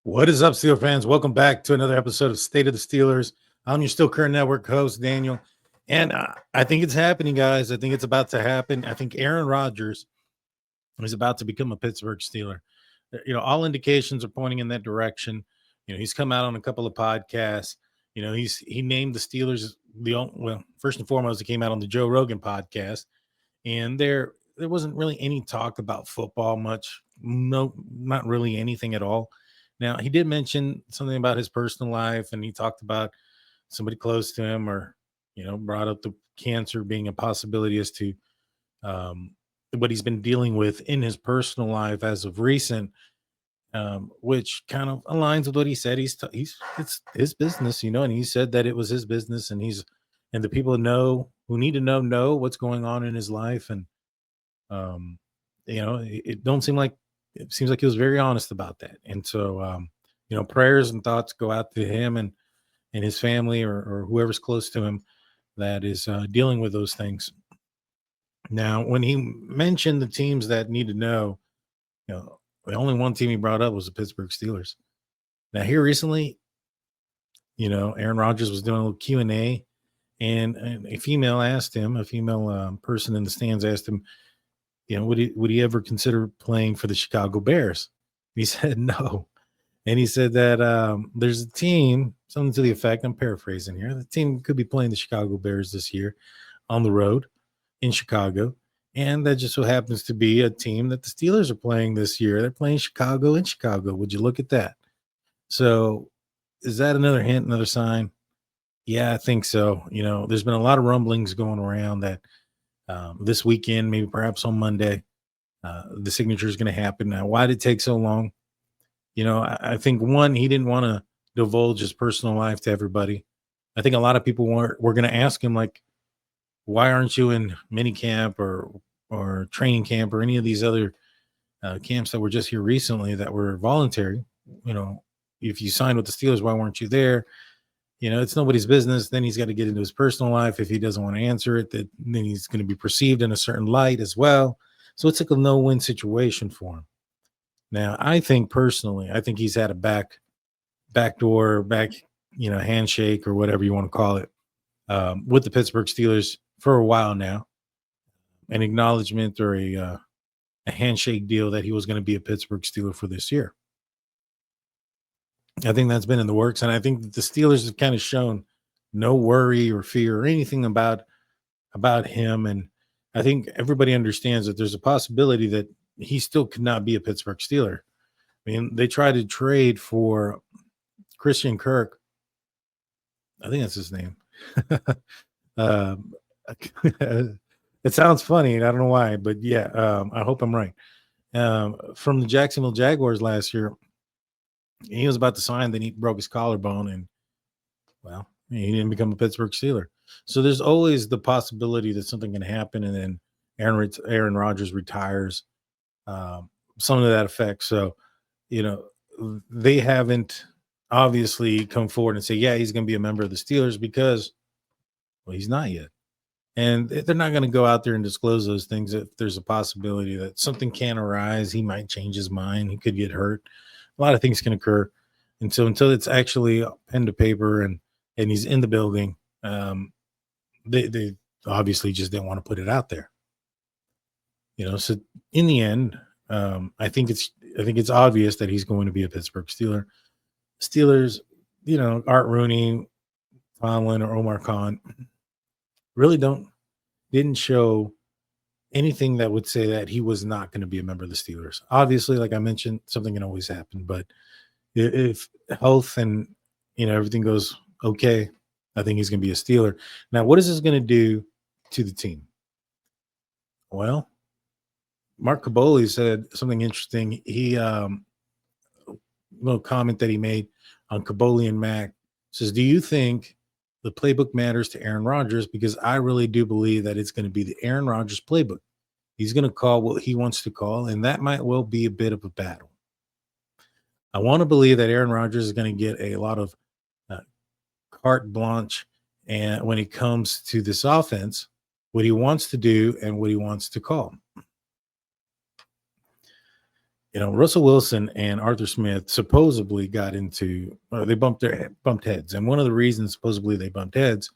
What is up, Steeler fans? Welcome back to another episode of State of the Steelers. I'm your Still Current Network host, Daniel. And I think it's happening, guys. I think it's about to happen. I think Aaron Rodgers is about to become a Pittsburgh Steeler. All indications are pointing in that direction. He's come out on a couple of podcasts. He named the Steelers first and foremost, he came out on the Joe Rogan podcast. And there wasn't really any talk about football much. No, not really anything at all. Now, he did mention something about his personal life, and he talked about somebody close to him or, brought up the cancer being a possibility as to what he's been dealing with in his personal life as of recent, which kind of aligns with what he said. It's his business, and he said that it was his business, and the people who need to know what's going on in his life. And, it seems like he was very honest about that. And so, prayers and thoughts go out to him and his family or whoever's close to him that is dealing with those things. Now, when he mentioned the teams that need to know, the only one team he brought up was the Pittsburgh Steelers. Now, here recently, Aaron Rodgers was doing a little Q&A, and a female person in the stands asked him, would he ever consider playing for the Chicago Bears? He said no. And he said that there's a team, something to the effect, I'm paraphrasing here, the team could be playing the Chicago Bears this year on the road in Chicago. And that just so happens to be a team that the Steelers are playing this year. They're playing Chicago in Chicago. Would you look at that? So is that another hint, another sign? Yeah, I think so. There's been a lot of rumblings going around that this weekend, maybe perhaps on Monday, the signature is going to happen. Now, why did it take so long? I think one, he didn't want to divulge his personal life to everybody. I think a lot of people were going to ask him, like, why aren't you in mini camp or training camp or any of these other camps that were just here recently that were voluntary? If you signed with the Steelers, why weren't you there? It's nobody's business. Then he's got to get into his personal life. If he doesn't want to answer it, then he's going to be perceived in a certain light as well. So it's like a no-win situation for him. Now, I think he's had a backdoor handshake or whatever you want to call it with the Pittsburgh Steelers for a while now. An acknowledgement or a handshake deal that he was going to be a Pittsburgh Steeler for this year. I think that's been in the works, and I think that the Steelers have kind of shown no worry or fear or anything about him. And I think everybody understands that there's a possibility that he still could not be a Pittsburgh Steeler. I mean, they tried to trade for Christian Kirk. I think that's his name. It sounds funny, and I don't know why, but yeah, I hope I'm right. From the Jacksonville Jaguars last year. He was about to sign, then he broke his collarbone, and he didn't become a Pittsburgh Steeler. So there's always the possibility that something can happen, and then Aaron Rodgers retires, something to that effect. So, they haven't obviously come forward and say, yeah, he's going to be a member of the Steelers because, he's not yet. And they're not going to go out there and disclose those things if there's a possibility that something can arise. He might change his mind. He could get hurt. A lot of things can occur. And so until it's actually pen to paper and he's in the building, they obviously just didn't want to put it out there. So in the end, I think it's obvious that he's going to be a Pittsburgh Steeler. Steelers, Art Rooney, Tomlin, or Omar Khan really didn't show anything that would say that he was not going to be a member of the Steelers. Obviously, like I mentioned, something can always happen, but if health and everything goes okay, I think he's going to be a Steeler. Now, what is this going to do to the team? Well, Mark Caboli said something interesting. He little comment that he made on Caboli and Mac says, "Do you think the playbook matters to Aaron Rodgers? Because I really do believe that it's going to be the Aaron Rodgers playbook. He's going to call what he wants to call, and that might well be a bit of a battle. I want to believe that Aaron Rodgers is going to get a lot of carte blanche and when it comes to this offense, what he wants to do and what he wants to call. Russell Wilson and Arthur Smith supposedly got into, or they bumped heads. And one of the reasons supposedly they bumped heads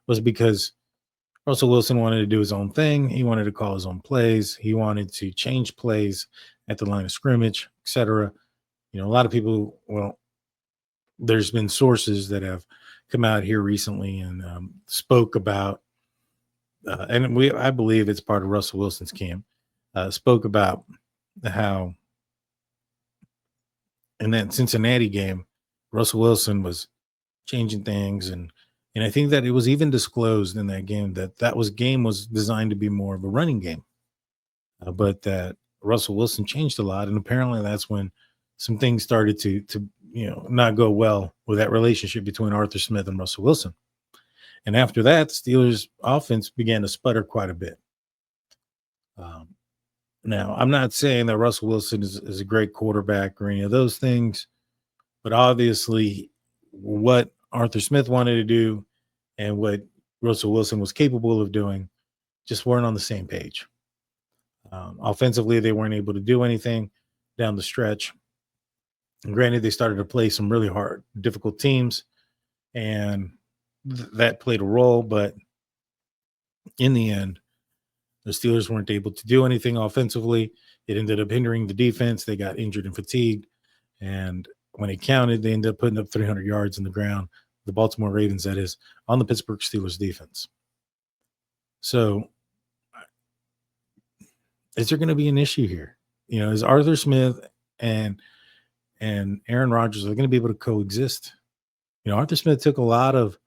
was because Russell Wilson wanted to do his own thing. He wanted to call his own plays. He wanted to change plays at the line of scrimmage, etc. A lot of people, well, there's been sources that have come out here recently and spoke about, I believe it's part of Russell Wilson's camp, spoke about how in that Cincinnati game, Russell Wilson was changing things, and I think that it was even disclosed in that game that game was designed to be more of a running game, but that Russell Wilson changed a lot, and apparently that's when some things started to not go well with that relationship between Arthur Smith and Russell Wilson. And after that, the Steelers' offense began to sputter quite a bit. Now, I'm not saying that Russell Wilson is a great quarterback or any of those things, but obviously what Arthur Smith wanted to do and what Russell Wilson was capable of doing just weren't on the same page. Offensively, they weren't able to do anything down the stretch. And granted, they started to play some really hard, difficult teams, and that played a role. But in the end, the Steelers weren't able to do anything offensively. It ended up hindering the defense. They got injured and fatigued. And when it counted, they ended up putting up 300 yards in the ground. The Baltimore Ravens, that is, on the Pittsburgh Steelers defense. So is there going to be an issue here? Is Arthur Smith and Aaron Rodgers are going to be able to coexist? Arthur Smith took a lot of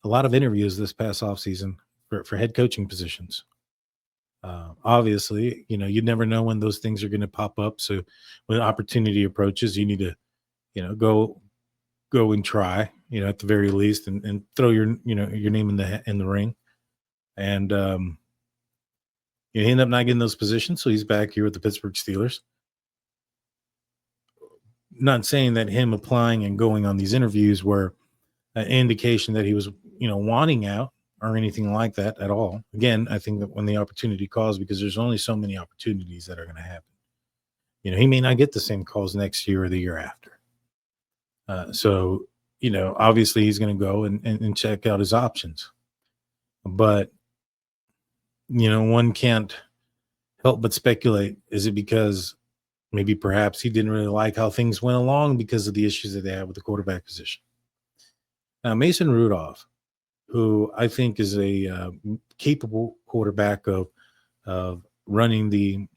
interviews this past offseason for head coaching positions. Obviously, you never know when those things are going to pop up. So when opportunity approaches, you need to, go and try, at the very least, and throw your name in the ring. And he ended up not getting those positions, so he's back here with the Pittsburgh Steelers. Not saying that him applying and going on these interviews were an indication that he was, wanting out or anything like that at all. Again, I think that when the opportunity calls, because there's only so many opportunities that are going to happen. He may not get the same calls next year or the year after. So, obviously he's going to go and check out his options. But, one can't help but speculate. Is it because maybe perhaps he didn't really like how things went along because of the issues that they had with the quarterback position? Now, Mason Rudolph, who I think is a capable quarterback of running the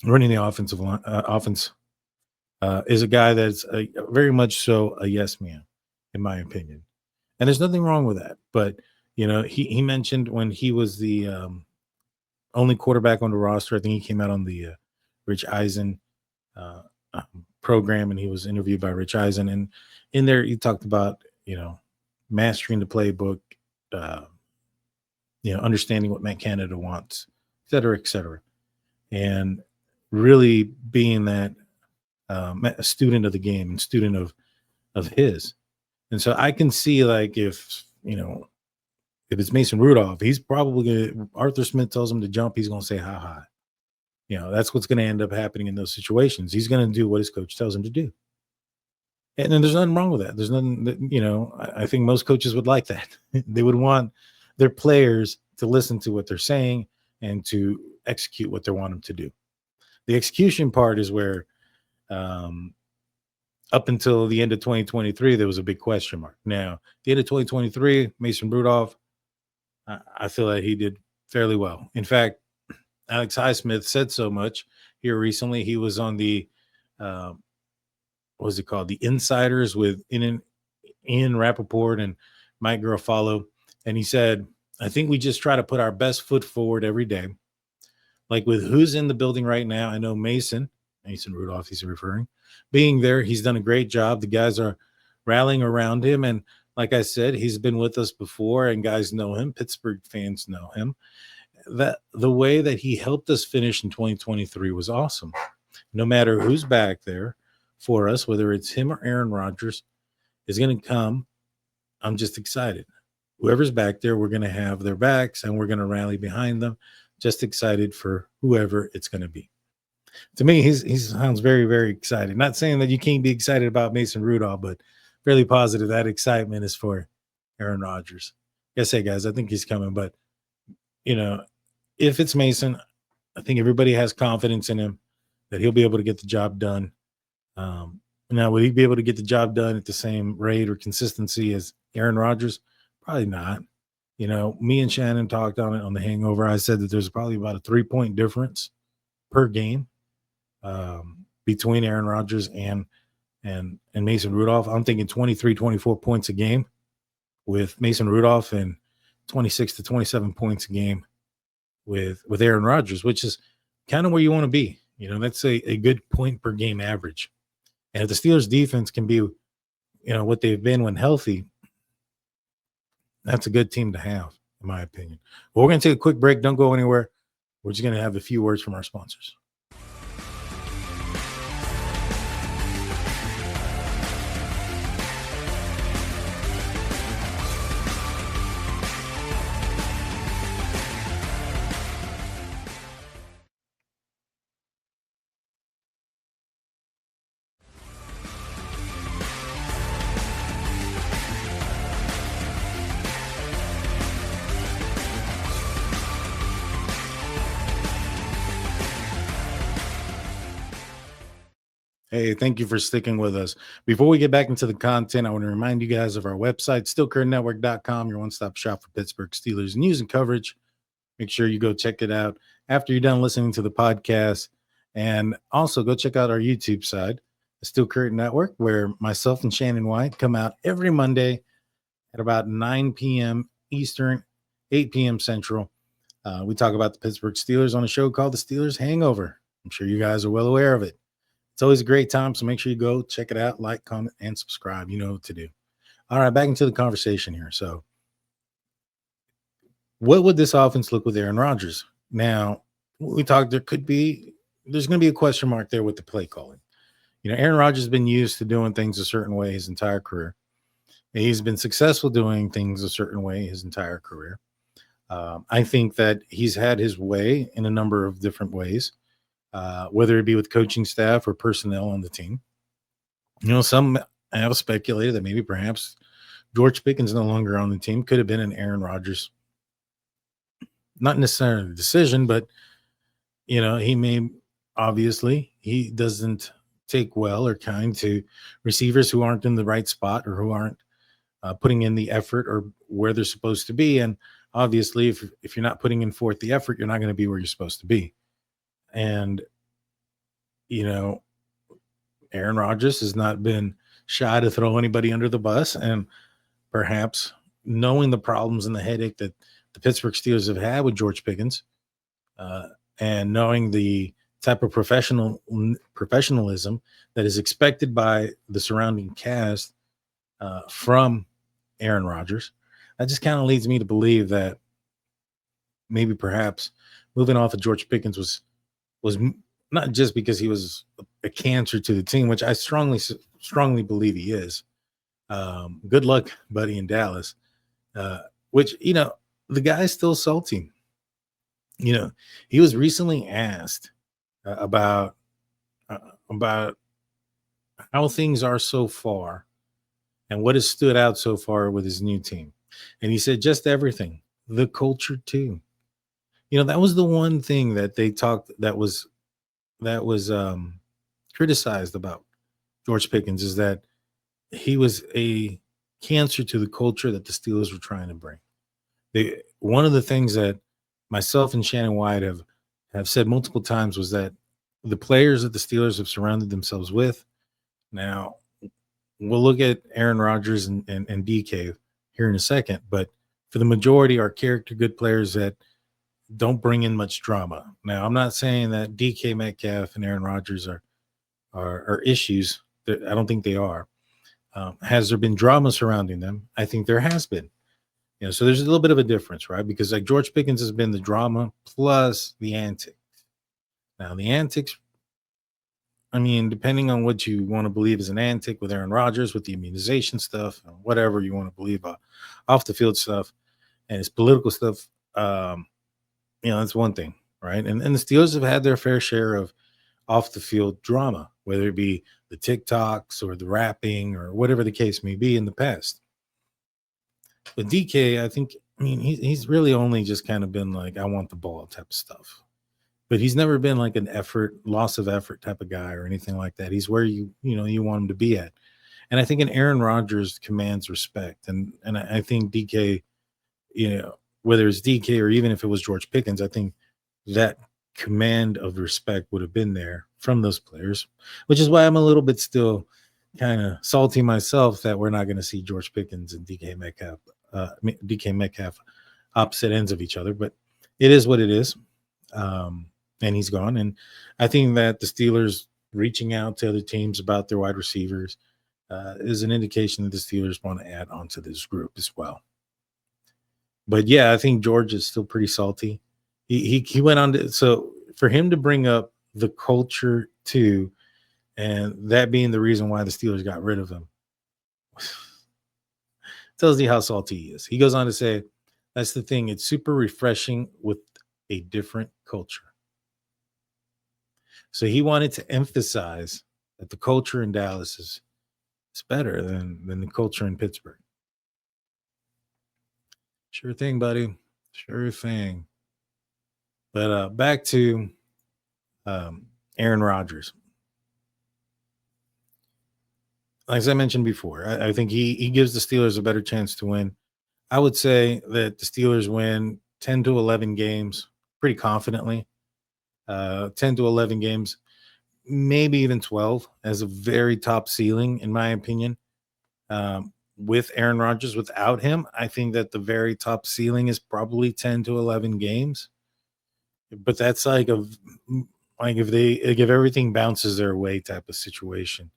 offensive line, offense, is a guy that's very much so a yes man, in my opinion. And there's nothing wrong with that. But he mentioned when he was the only quarterback on the roster, I think he came out on the Rich Eisen program, and he was interviewed by Rich Eisen. And in there, he talked about mastering the playbook, understanding what Matt Canada wants, et cetera, and really being that a student of the game and student of his. And so I can see, like, if it's Mason Rudolph, he's probably Arthur Smith tells him to jump, he's going to say ha ha. That's what's going to end up happening in those situations. He's going to do what his coach tells him to do. And then there's nothing wrong with that. There's nothing that, I think most coaches would like that. They would want their players to listen to what they're saying and to execute what they want them to do. The execution part is where, up until the end of 2023, there was a big question mark. Now, the end of 2023, Mason Rudolph, I feel like he did fairly well. In fact, Alex Highsmith said so much here recently. He was on the what was it called? The Insiders with Ian Rappaport and Mike Garofalo. And he said, I think we just try to put our best foot forward every day. Like with who's in the building right now, I know Mason Rudolph, he's referring, being there, he's done a great job. The guys are rallying around him. And like I said, he's been with us before and guys know him. Pittsburgh fans know him. That the way that he helped us finish in 2023 was awesome. No matter who's back there for us, whether it's him or Aaron Rodgers is going to come, I'm just excited. Whoever's back there, we're going to have their backs and we're going to rally behind them. Just excited for whoever it's going to be. To me, he sounds very, very excited. Not saying that you can't be excited about Mason Rudolph, but fairly positive that excitement is for Aaron Rodgers. Yes, hey guys, I think he's coming, but you know, if it's Mason, I think everybody has confidence in him that he'll be able to get the job done. Now, would he be able to get the job done at the same rate or consistency as Aaron Rodgers? Probably not. Me and Shannon talked on it on the Hangover. I said that there's probably about a 3-point difference per game between Aaron Rodgers and Mason Rudolph. I'm thinking 23, 24 points a game with Mason Rudolph and 26 to 27 points a game with Aaron Rodgers, which is kind of where you want to be. That's a good point per game average. And if the Steelers defense can be, what they've been when healthy, that's a good team to have, in my opinion. Well, we're going to take a quick break. Don't go anywhere. We're just going to have a few words from our sponsors. Hey, thank you for sticking with us. Before we get back into the content, I want to remind you guys of our website, stillcurrentnetwork.com, your one-stop shop for Pittsburgh Steelers news and coverage. Make sure you go check it out after you're done listening to the podcast. And also go check out our YouTube side, the Still Current Network, where myself and Shannon White come out every Monday at about 9 p.m. Eastern, 8 p.m. Central. We talk about the Pittsburgh Steelers on a show called The Steelers Hangover. I'm sure you guys are well aware of it. It's always a great time, so make sure you go check it out, like, comment, and subscribe. You know what to do. All right, back into the conversation here. So what would this offense look with Aaron Rodgers? Now, we talked, there's going to be a question mark there with the play calling. Aaron Rodgers has been used to doing things a certain way his entire career. He's been successful doing things a certain way his entire career. I think that he's had his way in a number of different ways. Whether it be with coaching staff or personnel on the team. Some have speculated that maybe perhaps George Pickens no longer on the team could have been an Aaron Rodgers, not necessarily a decision, but, he doesn't take well or kind to receivers who aren't in the right spot or who aren't putting in the effort or where they're supposed to be. And obviously, if you're not putting in forth the effort, you're not going to be where you're supposed to be. And, Aaron Rodgers has not been shy to throw anybody under the bus. And perhaps knowing the problems and the headache that the Pittsburgh Steelers have had with George Pickens, and knowing the type of professionalism that is expected by the surrounding cast from Aaron Rodgers, that just kind of leads me to believe that maybe perhaps moving off of George Pickens was not just because he was a cancer to the team, which I strongly believe he is. Good luck, buddy, in Dallas. Which, the guy's still salty. He was recently asked about how things are so far and what has stood out so far with his new team. And he said, just everything, the culture too. That was the one thing that they talked that was criticized about George Pickens, is that he was a cancer to the culture that the Steelers were trying to bring. One of the things that myself and Shannon White have said multiple times was that the players that the Steelers have surrounded themselves with. Now, we'll look at Aaron Rodgers and DK here in a second, but for the majority are character good players that don't bring in much drama. Now, I'm not saying that DK Metcalf and Aaron Rodgers are issues. I don't think they are. Has there been drama surrounding them? I think there has been. So there's a little bit of a difference, right? Because like George Pickens has been the drama plus the antics. Now, the antics, depending on what you want to believe is an antic with Aaron Rodgers, with the immunization stuff, and whatever you want to believe off the field stuff and his political stuff, that's one thing, right? And the Steelers have had their fair share of off the field drama, whether it be the TikToks or the rapping or whatever the case may be in the past. But DK, I think, I mean, he's really only just kind of been like, I want the ball type of stuff. But he's never been like an loss of effort type of guy or anything like that. He's where you want him to be at. And I think an Aaron Rodgers commands respect. And I think DK, whether it's DK or even if it was George Pickens, I think that command of respect would have been there from those players, which is why I'm a little bit still kind of salty myself that we're not going to see George Pickens and DK Metcalf opposite ends of each other. But it is what it is. And he's gone. And I think that the Steelers reaching out to other teams about their wide receivers is an indication that the Steelers want to add onto this group as well. But yeah, I think George is still pretty salty. He went on to, so for him to bring up the culture too, and that being the reason why the Steelers got rid of him, tells you how salty he is. He goes on to say, that's the thing. It's super refreshing with a different culture. So he wanted to emphasize that the culture in Dallas is better than the culture in Pittsburgh. Sure thing, buddy. Sure thing. But back to Aaron Rodgers. Like I mentioned before, I think he gives the Steelers a better chance to win. I would say that the Steelers win 10 to 11 games pretty confidently. 10 to 11 games, maybe even 12 as a very top ceiling, in my opinion. With Aaron Rodgers, without him, I think that the very top ceiling is probably 10 to 11 games. But that's like if everything bounces their way type of situation.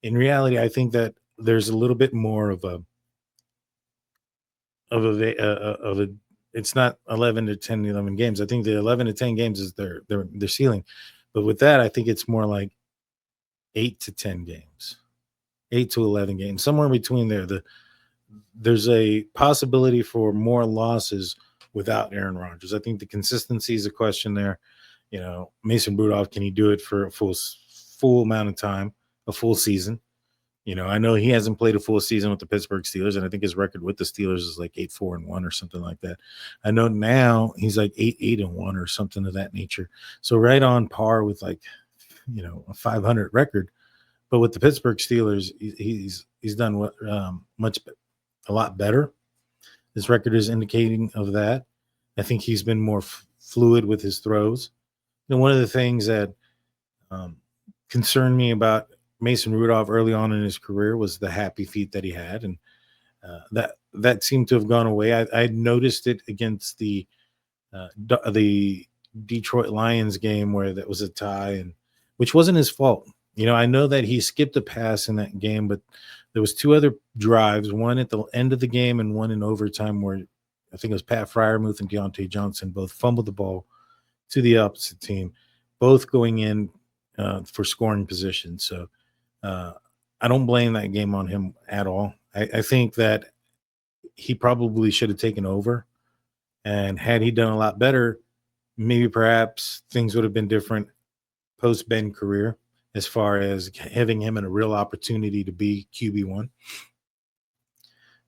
In reality, I think that there's a little bit more of a it's not 11 to 10 11 games. I think the 11 to 10 games is their ceiling. But with that, I think it's more like 8 to 10 games. 8 to 11 games, somewhere between there. There's a possibility for more losses without Aaron Rodgers. I think the consistency is a question there. Mason Rudolph, can he do it for a full amount of time, a full season? I know he hasn't played a full season with the Pittsburgh Steelers, and I think his record with the Steelers is like 8-4-1 or something like that. I know now he's like 8-8-1 or something of that nature. So right on par with a 500 record. But with the Pittsburgh Steelers, he's done a lot better. His record is indicating of that. I think he's been more fluid with his throws. One of the things that concerned me about Mason Rudolph early on in his career was the happy feet that he had, and that seemed to have gone away. I noticed it against the Detroit Lions game where that was a tie, and which wasn't his fault. I know that he skipped a pass in that game, but there was two other drives, one at the end of the game and one in overtime where I think it was Pat Freiermuth and Deontay Johnson both fumbled the ball to the opposite team, both going in for scoring position. So I don't blame that game on him at all. I think that he probably should have taken over, and had he done a lot better, maybe perhaps things would have been different post-Ben career, as far as having him in a real opportunity to be QB1.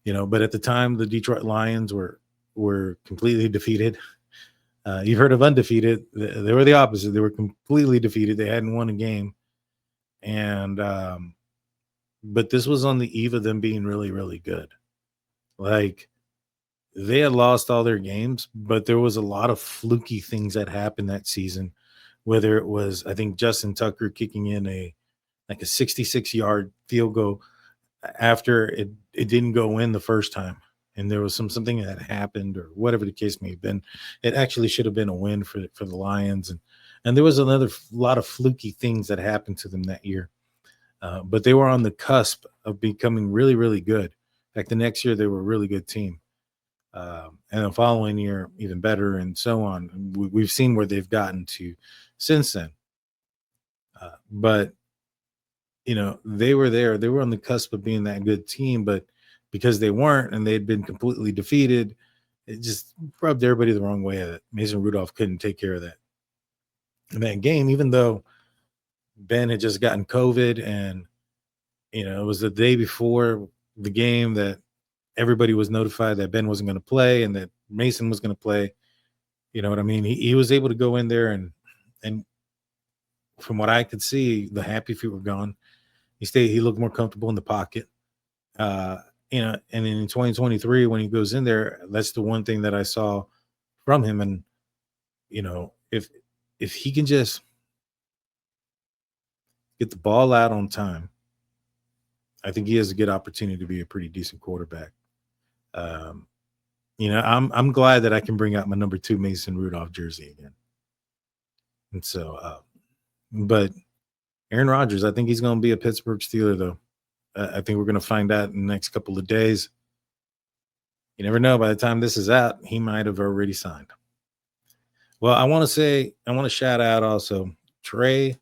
But at the time, the Detroit Lions were completely defeated. You've heard of undefeated. They were the opposite. They were completely defeated. They hadn't won a game. And but this was on the eve of them being really, really good. Like, they had lost all their games, but there was a lot of fluky things that happened that season. Whether it was, I think, Justin Tucker kicking in a 66-yard field goal after it didn't go in the first time, and there was something that happened or whatever the case may have been. It actually should have been a win for the Lions, and there was another lot of fluky things that happened to them that year. But they were on the cusp of becoming really, really good. In fact, the next year they were a really good team. And the following year, even better, and so on. We've seen where they've gotten to since then. But, they were there. They were on the cusp of being that good team, but because they weren't and they'd been completely defeated, it just rubbed everybody the wrong way. That Mason Rudolph couldn't take care of that in that game, even though Ben had just gotten COVID, and it was the day before the game that everybody was notified that Ben wasn't going to play and that Mason was going to play. You know what I mean? He was able to go in there, and from what I could see, the happy feet were gone. He looked more comfortable in the pocket. Uh, and in 2023, when he goes in there, that's the one thing that I saw from him. And if he can just get the ball out on time, I think he has a good opportunity to be a pretty decent quarterback. Um, I'm glad that I can bring out my number 2 Mason Rudolph jersey again. And so, but Aaron Rodgers, I think he's going to be a Pittsburgh Steeler, though. I think we're going to find out in the next couple of days. You never know. By the time this is out, he might have already signed. Well, I want to shout out also Trey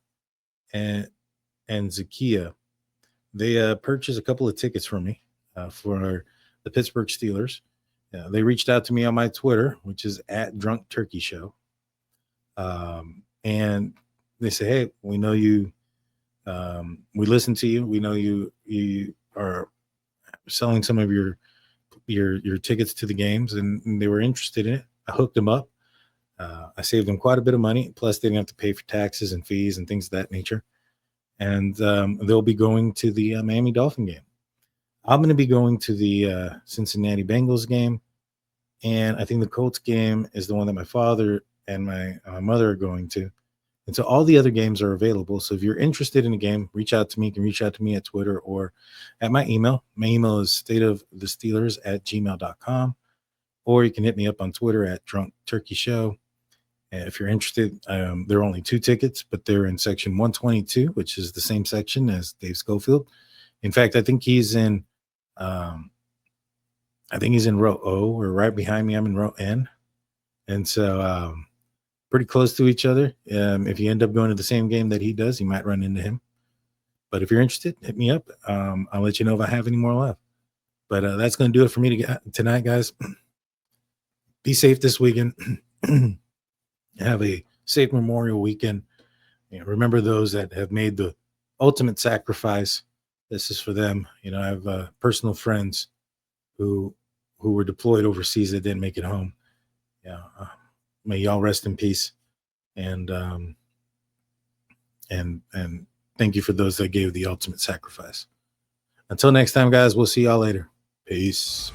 and Zakia. They purchased a couple of tickets for me for the Pittsburgh Steelers. They reached out to me on my Twitter, which is @DrunkTurkeyShow. And they say, hey, we know you. We listen to you. We know you are selling some of your tickets to the games, and they were interested in it. I hooked them up. I saved them quite a bit of money. Plus, they didn't have to pay for taxes and fees and things of that nature. And they'll be going to the Miami Dolphin game. I'm going to be going to the Cincinnati Bengals game. And I think the Colts game is the one that my father and my mother are going to. And so all the other games are available. So if you're interested in a game, reach out to me. You can reach out to me at Twitter or at my email. My email is stateofthesteelers@gmail.com. Or you can hit me up on Twitter at DrunkTurkeyShow. And if you're interested, there are only 2 tickets, but they're in section 122, which is the same section as Dave Schofield. In fact, I think he's in row O, or right behind me. I'm in row N. And so pretty close to each other. If you end up going to the same game that he does, you might run into him. But if you're interested, hit me up. I'll let you know if I have any more left. But that's going to do it for me tonight, guys. Be safe this weekend. Have a safe Memorial weekend. Remember those that have made the ultimate sacrifice. This is for them. I have personal friends who were deployed overseas that didn't make it home. May y'all rest in peace. And thank you for those that gave the ultimate sacrifice. Until next time, guys, we'll see y'all later. Peace.